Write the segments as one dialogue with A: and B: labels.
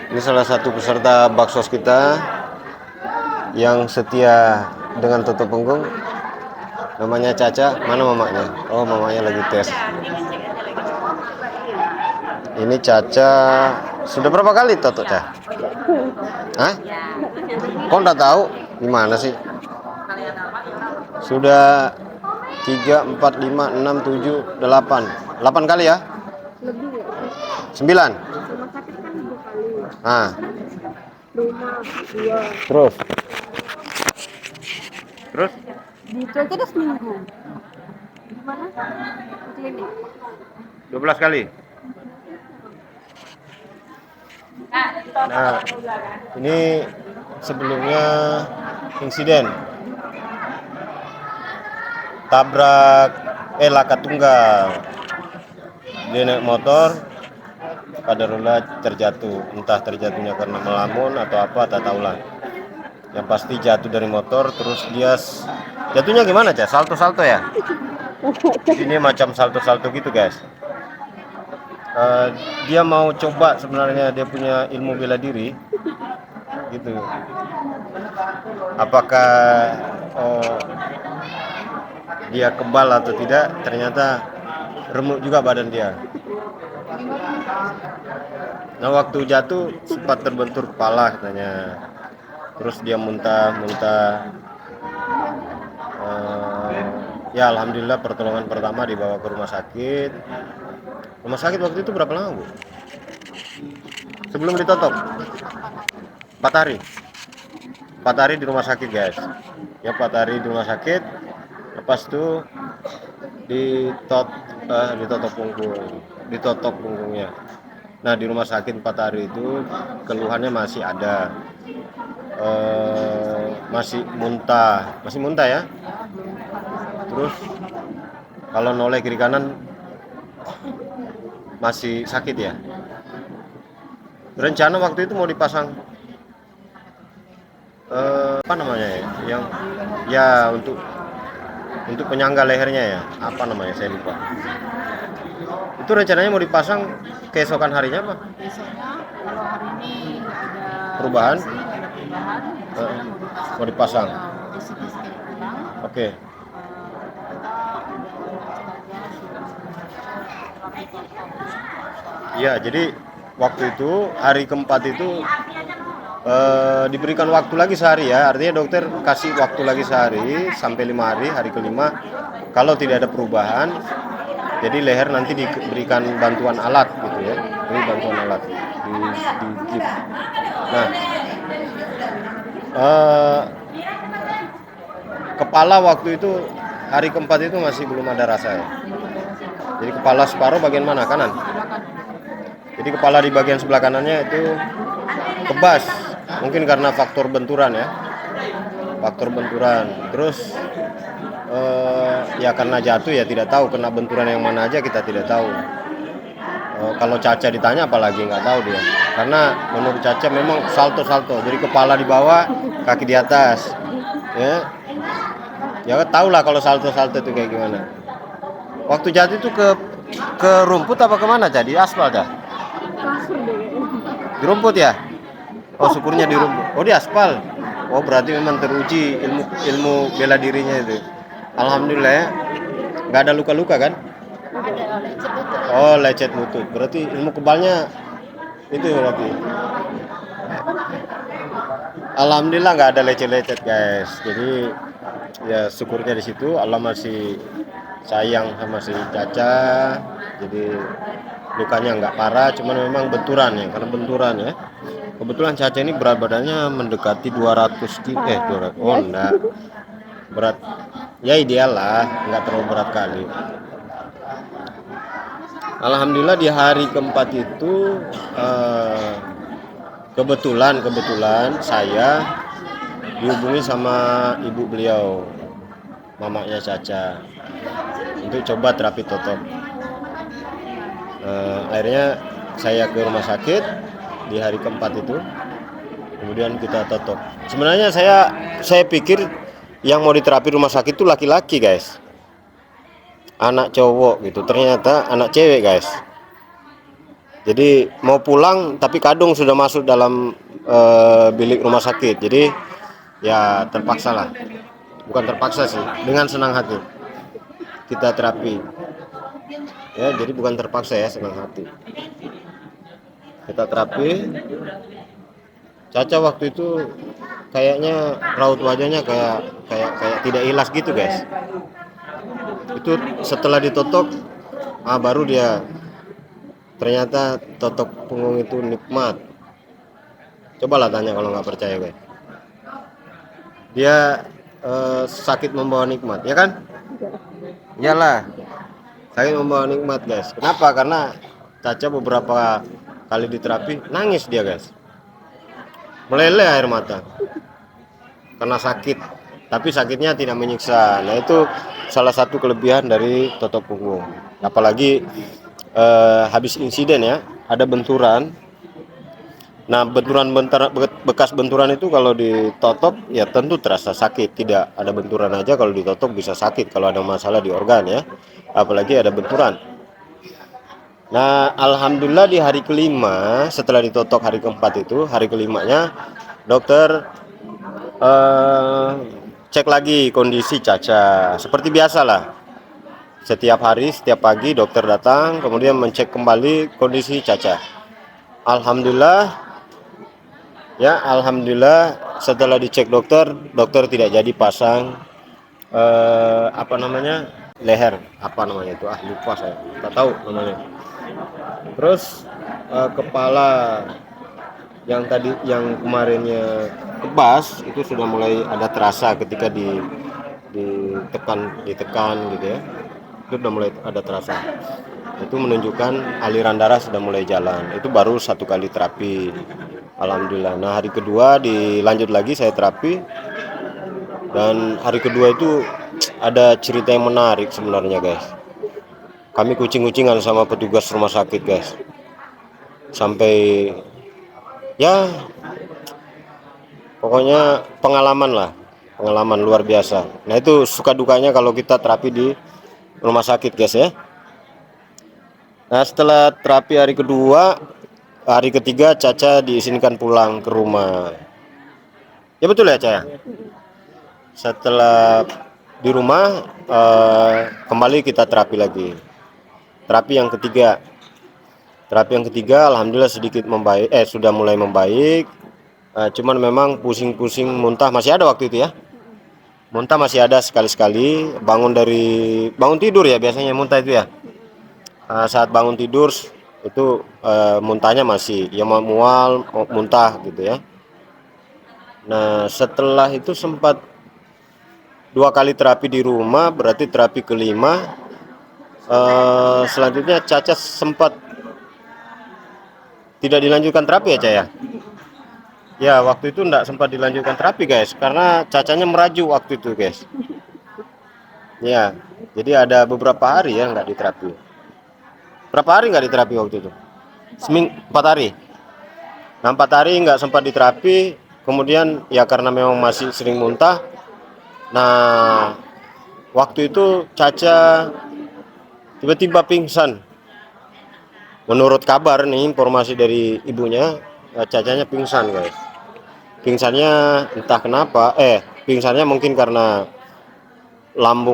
A: Ini salah satu peserta baksos kita yang setia dengan tutup punggung. Namanya Caca. Mana mamanya? Oh, mamanya lagi tes. Ini Caca sudah berapa kali toto, Caca? Hah? Kok nggak tahu? Gimana sih? Sudah 3, 4, 5, 6, 7, 8 kali ya?
B: Lebih ya?
A: 9.
B: Rumah sakit kan 2 kali.
A: Nah,
B: Rumah 2.
A: terus
B: Di itu aja udah seminggu. Gimana? Di klinik.
A: 12 kali. Nah, ini sebelumnya insiden tabrak laka tunggal. Dia naik motor, kadarullah terjatuh. Entah terjatuhnya karena melamun atau apa, tak tahulah. Yang pasti jatuh dari motor, terus dia jatuhnya gimana, Cah? Salto-salto ya? Ini macam salto-salto gitu, guys. Dia mau coba sebenarnya, dia punya ilmu bela diri gitu. Apakah dia kebal atau tidak? Ternyata remuk juga badan dia. Nah, waktu jatuh sempat terbentur kepala katanya. Terus dia muntah. Ya alhamdulillah pertolongan pertama dibawa ke rumah sakit. Rumah sakit waktu itu berapa lama, Bu? Sebelum ditutup? 4 hari. 4 hari di rumah sakit, guys. Ya 4 hari di rumah sakit. Lepas itu ditotok punggungnya. Nah, di rumah sakit 4 hari itu keluhannya masih ada. Masih muntah ya. Terus kalau noleh kiri kanan masih sakit ya. Rencana waktu itu mau dipasang apa namanya ya, yang ya untuk penyangga lehernya ya, apa namanya saya lupa. Itu rencananya mau dipasang keesokan harinya apa?
B: Besoknya kalau hari ini nggak ada
A: Perubahan?
B: mau dipasang.
A: Mau dipasang.
B: Di CT scan ulang.
A: Oke.
B: Kita
A: Iya, jadi waktu itu hari keempat itu diberikan waktu lagi sehari ya, artinya dokter kasih waktu lagi sehari sampai 5 hari, hari kelima kalau tidak ada perubahan, jadi leher nanti diberikan bantuan alat gitu ya, ini bantuan alat di gips. Nah, kepala waktu itu hari keempat itu masih belum ada rasa ya, jadi kepala separuh bagian mana, kanan? Jadi kepala di bagian sebelah kanannya itu kebas, mungkin karena faktor benturan ya, terus ya karena jatuh ya tidak tahu kena benturan yang mana aja, kita tidak tahu. Kalau Caca ditanya apalagi nggak tahu dia, karena menurut Caca memang salto, jadi kepala di bawah, kaki di atas ya tahu lah kalau salto itu kayak gimana. Waktu jatuh itu ke rumput apa kemana, Caca? Di aspal, Caca? Di rumput ya? Oh, syukurnya di rumput. Oh, di aspal. Oh, berarti memang teruji ilmu bela dirinya itu. Alhamdulillah ya. Nggak ada luka-luka kan? Oh, lecet lutut. Berarti ilmu kebalnya itu berarti. Alhamdulillah nggak ada lecet-lecet, guys. Jadi ya syukurnya di situ Allah masih sayang sama si Caca. Jadi lukanya nggak parah, cuman memang benturan ya, karena benturan ya. Kebetulan Caca ini berat badannya mendekati 200 kg, 200. Oh enggak, berat ya ideal lah, nggak terlalu berat kali. Alhamdulillah di hari keempat itu kebetulan saya dihubungi sama ibu beliau, mamanya Caca, untuk coba terapi totok. Akhirnya saya ke rumah sakit di hari keempat itu, kemudian kita totok. Sebenarnya saya pikir yang mau diterapi rumah sakit itu laki-laki, guys, anak cowok gitu, ternyata anak cewek, guys. Jadi mau pulang tapi kadung sudah masuk dalam bilik rumah sakit. Jadi ya terpaksa lah. Bukan terpaksa sih, dengan senang hati kita terapi. Ya, jadi bukan terpaksa ya, senang hati. Kita terapi. Caca waktu itu kayaknya raut wajahnya kayak tidak ikhlas gitu, guys. Itu setelah ditotok, baru dia ternyata totok punggung itu nikmat. Cobalah tanya kalau nggak percaya, guys. Dia sakit membawa nikmat, ya kan? Iyalah, sakit membawa nikmat, guys. Kenapa? Karena Caca beberapa kali diterapi nangis dia, guys. Meleleh air mata karena sakit, tapi sakitnya tidak menyiksa. Nah, itu salah satu kelebihan dari totok punggung. Apalagi habis insiden ya, ada benturan. Nah, bekas benturan itu kalau ditotok ya tentu terasa sakit. Tidak ada benturan aja kalau ditotok bisa sakit kalau ada masalah di organ ya. Apalagi ada benturan. Nah, alhamdulillah di hari kelima setelah ditotok hari keempat itu, hari kelimanya dokter cek lagi kondisi Caca. Seperti biasa lah. Setiap hari, setiap pagi dokter datang kemudian mencek kembali kondisi Caca. Alhamdulillah ya, alhamdulillah setelah dicek dokter tidak jadi pasang apa namanya? Leher. Apa namanya itu? Lupa saya. Tak tahu namanya. Terus kepala yang kemarinnya kebas itu sudah mulai ada terasa ketika ditekan gitu ya, itu sudah mulai ada terasa. Itu menunjukkan aliran darah sudah mulai jalan. Itu baru satu kali terapi, alhamdulillah. Nah, hari kedua dilanjut lagi saya terapi, dan hari kedua itu ada cerita yang menarik sebenarnya, guys. Kami kucing-kucingan sama petugas rumah sakit, guys, sampai ya pokoknya pengalaman luar biasa. Nah, itu suka dukanya kalau kita terapi di rumah sakit, guys ya. Nah, setelah terapi hari kedua, hari ketiga Caca diizinkan pulang ke rumah. Ya betul ya, Caca? Setelah di rumah kembali kita terapi lagi. Terapi yang ketiga alhamdulillah sedikit membaik, sudah mulai membaik. Cuman memang pusing-pusing, muntah masih ada waktu itu ya. Muntah masih ada sekali-sekali. Bangun tidur ya biasanya muntah itu ya. Saat bangun tidur itu muntahnya masih ya, mual, muntah gitu ya. Nah, setelah itu sempat 2 kali terapi di rumah, berarti terapi kelima. Selanjutnya Caca sempat tidak dilanjutkan terapi ya, Caca ya? Ya, waktu itu enggak sempat dilanjutkan terapi, guys, karena Cacanya merajuk waktu itu, guys. Ya, jadi ada beberapa hari ya enggak diterapi. Berapa hari enggak diterapi waktu itu? 4 hari. Nah, 4 hari enggak sempat diterapi, kemudian ya karena memang masih sering muntah. Nah, waktu itu Caca tiba-tiba pingsan. Menurut kabar nih, informasi dari ibunya, Cacanya pingsan, guys. Pingsannya entah kenapa, pingsannya mungkin karena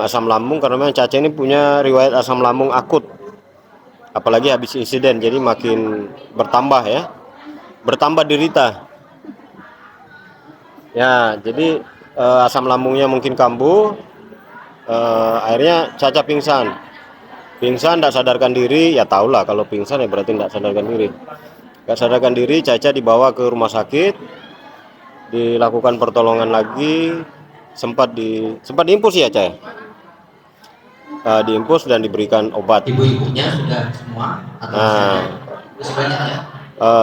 A: asam lambung, karena memang Caca ini punya riwayat asam lambung akut. Apalagi habis insiden, jadi makin bertambah derita. Ya, jadi asam lambungnya mungkin kambuh, akhirnya Caca pingsan, tidak sadarkan diri. Ya tahulah kalau pingsan ya berarti tidak sadarkan diri. Nggak sadarkan diri, Caca dibawa ke rumah sakit, dilakukan pertolongan lagi, sempat diimpus ya, Caca. Diimpus dan diberikan obat.
C: Ibu-ibunya sudah semua atau sebanyak ya?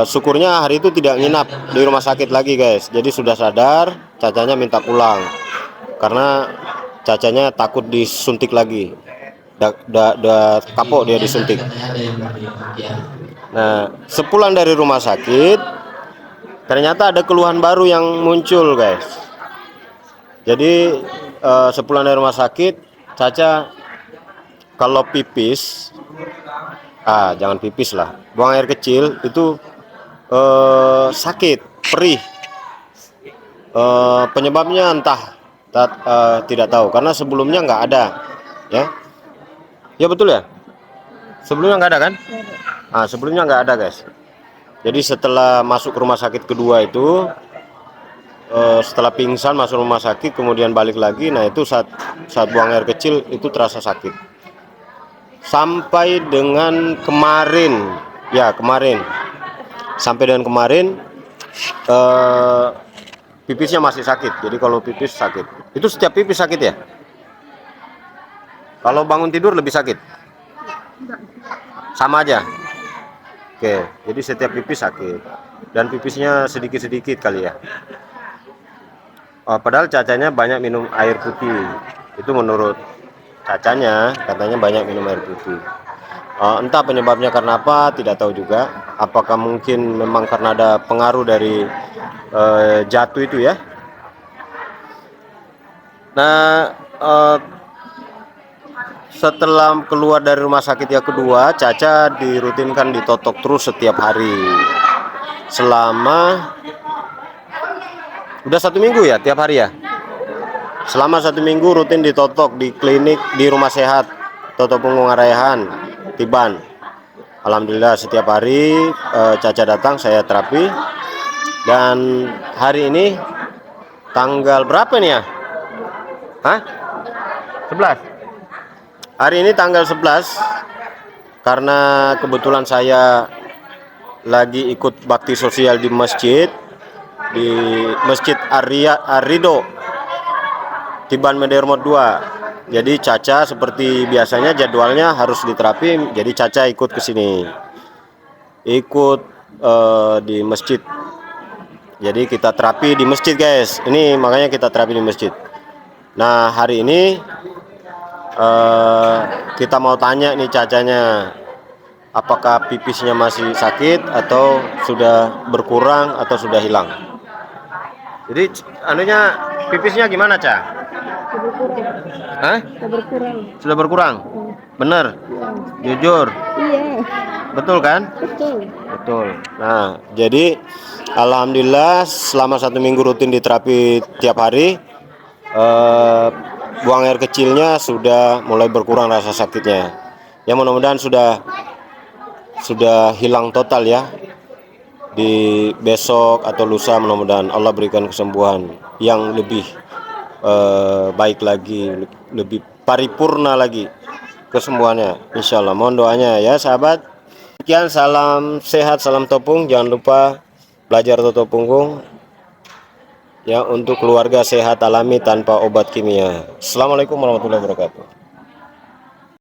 A: Syukurnya hari itu tidak nginap di rumah sakit lagi, guys. Jadi sudah sadar, Cacanya minta pulang karena Cacanya takut disuntik lagi. Kapok dia disuntik. Nah, sepulang dari rumah sakit ternyata ada keluhan baru yang muncul, guys. Jadi sepulang dari rumah sakit, Caca kalau pipis Jangan pipis lah. Buang air kecil itu sakit, perih. Penyebabnya entah, tidak tahu karena sebelumnya nggak ada, ya. Ya betul ya. Sebelumnya nggak ada kan? Sebelumnya nggak ada guys. Jadi setelah masuk ke rumah sakit kedua itu, setelah pingsan masuk rumah sakit kemudian balik lagi, nah itu saat buang air kecil itu terasa sakit. Sampai dengan kemarin, sampai dengan kemarin pipisnya masih sakit. Jadi kalau pipis sakit, itu setiap pipis sakit ya? Kalau bangun tidur lebih sakit? Sama aja? Oke, jadi setiap pipis sakit. Dan pipisnya sedikit-sedikit kali ya. Padahal Cacanya banyak minum air putih. Itu menurut Cacanya, katanya banyak minum air putih. Entah penyebabnya karena apa, tidak tahu juga. Apakah mungkin memang karena ada pengaruh dari jatuh itu ya? Nah, setelah keluar dari rumah sakit yang kedua, Caca dirutinkan ditotok terus setiap hari selama udah 1 minggu ya, tiap hari ya. Selama 1 minggu rutin ditotok di klinik di rumah sehat Toto Punggung Arayahan, Tiban. Alhamdulillah setiap hari Caca datang, saya terapi. Dan hari ini tanggal berapa nih ya? 11. Hari ini tanggal 11 karena kebetulan saya lagi ikut bakti sosial di Masjid Ar-Ridho Tiban Medan 2. Jadi Caca seperti biasanya jadwalnya harus diterapi, jadi Caca ikut ke sini. Ikut di masjid. Jadi kita terapi di masjid guys. Ini makanya kita terapi di masjid. Nah, hari ini kita mau tanya nih Cacanya, apakah pipisnya masih sakit atau sudah berkurang atau sudah hilang. Jadi anunya pipisnya gimana, Ca? Sudah berkurang. Bener? Jujur?
B: Iya.
A: Betul kan? Betul. Nah, jadi alhamdulillah selama 1 minggu rutin diterapi tiap hari, buang air kecilnya sudah mulai berkurang rasa sakitnya. Ya mudah-mudahan sudah hilang total ya. Di besok atau lusa mudah-mudahan Allah berikan kesembuhan yang lebih baik lagi, lebih paripurna lagi kesembuhannya, insya Allah. Mohon doanya ya sahabat. Sekian, salam sehat, salam topung. Jangan lupa belajar Toto Punggung ya, untuk keluarga sehat alami tanpa obat kimia. Assalamualaikum warahmatullahi wabarakatuh.